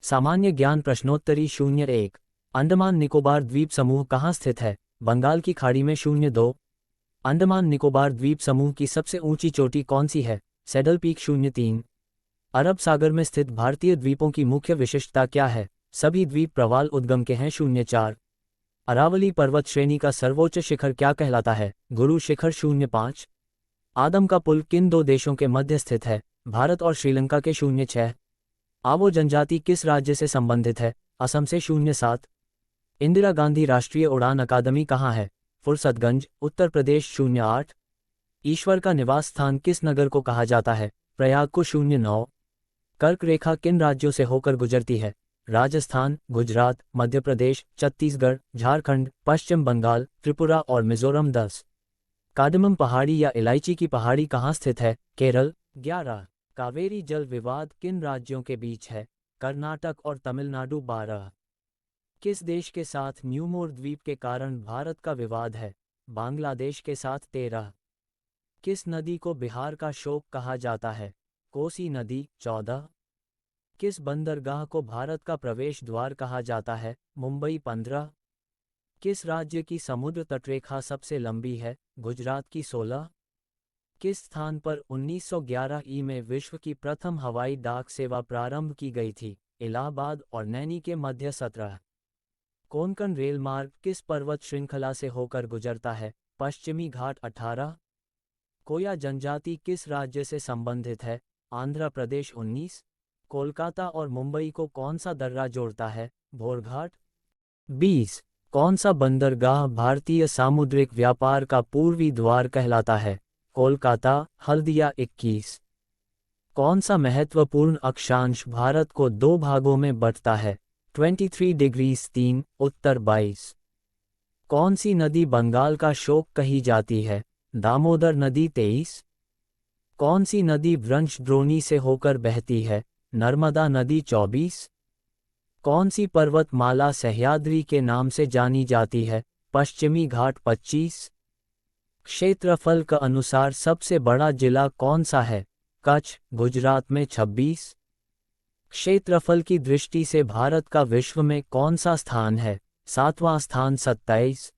सामान्य ज्ञान प्रश्नोत्तरी 01। अंडमान निकोबार द्वीप समूह कहाँ स्थित है? बंगाल की खाड़ी में। 02। अंडमान निकोबार द्वीप समूह की सबसे ऊंची चोटी कौन सी है? Saddle peak. 03। अरब सागर में स्थित भारतीय द्वीपों की मुख्य विशिष्टता क्या है? सभी द्वीप प्रवाल उद्गम के हैं। 04। अरावली पर्वत श्रेणी का सर्वोच्च शिखर क्या कहलाता है? गुरु शिखर। 05। आदम का पुल किन दो देशों के मध्य स्थित है? भारत और श्रीलंका के। 06। आवो जनजाति किस राज्य से संबंधित है? असम से। 07। इंदिरा गांधी राष्ट्रीय उड़ान अकादमी कहाँ है? फुरसतगंज, उत्तर प्रदेश। 08। ईश्वर का निवास स्थान किस नगर को कहा जाता है? प्रयाग को। 09। कर्क रेखा किन राज्यों से होकर गुजरती है? राजस्थान, गुजरात, मध्य प्रदेश, छत्तीसगढ़, झारखंड, पश्चिम बंगाल, त्रिपुरा और मिजोरम। 10। कार्डमम पहाड़ी या इलायची की पहाड़ी कहाँ स्थित है? केरल। 11। कावेरी जल विवाद किन राज्यों के बीच है? कर्नाटक और तमिलनाडु। 12। किस देश के साथ न्यूमोर द्वीप के कारण भारत का विवाद है? बांग्लादेश के साथ। 13। किस नदी को बिहार का शोक कहा जाता है? कोसी नदी। 14। किस बंदरगाह को भारत का प्रवेश द्वार कहा जाता है? मुंबई। 15। किस राज्य की समुद्र तटरेखा सबसे लंबी है? गुजरात की। 16। किस स्थान पर 1911 ई में विश्व की प्रथम हवाई डाक सेवा प्रारंभ की गई थी? इलाहाबाद और नैनी के मध्य। 17। कोंकण रेल मार्ग किस पर्वत श्रृंखला से होकर गुजरता है? पश्चिमी घाट। 18। कोया जनजाति किस राज्य से संबंधित है? आंध्र प्रदेश। 19। कोलकाता और मुंबई को कौन सा दर्रा जोड़ता है? भोरघाट। 20। कौन सा बंदरगाह भारतीय सामुद्रिक व्यापार का पूर्वी द्वार कहलाता है? कोलकाता। हल्दिया। 21। कौन सा महत्वपूर्ण अक्षांश भारत को दो भागों में बंटता है? 23 डिग्रीज 3 उत्तर। 22। कौन सी नदी बंगाल का शोक कही जाती है? दामोदर नदी। 23। कौन सी नदी वृंशद्रोणी से होकर बहती है? नर्मदा नदी। 24। कौन सी पर्वतमाला सह्याद्री के नाम से जानी जाती है? पश्चिमी घाट। 25। क्षेत्रफल के अनुसार सबसे बड़ा जिला कौन सा है? कच्छ, गुजरात में। 26। क्षेत्रफल की दृष्टि से भारत का विश्व में कौन सा स्थान है? 7वां स्थान। 27।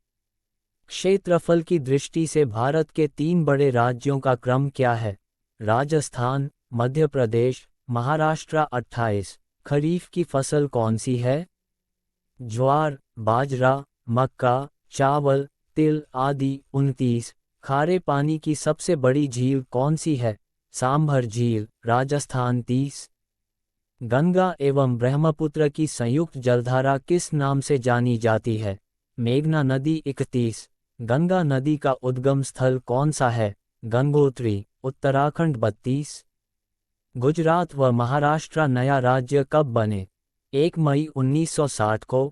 क्षेत्रफल की दृष्टि से भारत के 3 बड़े राज्यों का क्रम क्या है? राजस्थान, मध्य प्रदेश, महाराष्ट्र। 28। खरीफ की फसल कौन सी है? ज्वार, बाजरा, मक्का, चावल, तिल आदि। 29। खारे पानी की सबसे बड़ी झील कौन सी है? सांभर झील, राजस्थान। 30। गंगा एवं ब्रह्मपुत्र की संयुक्त जलधारा किस नाम से जानी जाती है? मेघना नदी। 31। गंगा नदी का उद्गम स्थल कौन सा है? गंगोत्री, उत्तराखंड। 32। गुजरात व महाराष्ट्र नया राज्य कब बने? 1 मई 1960 को।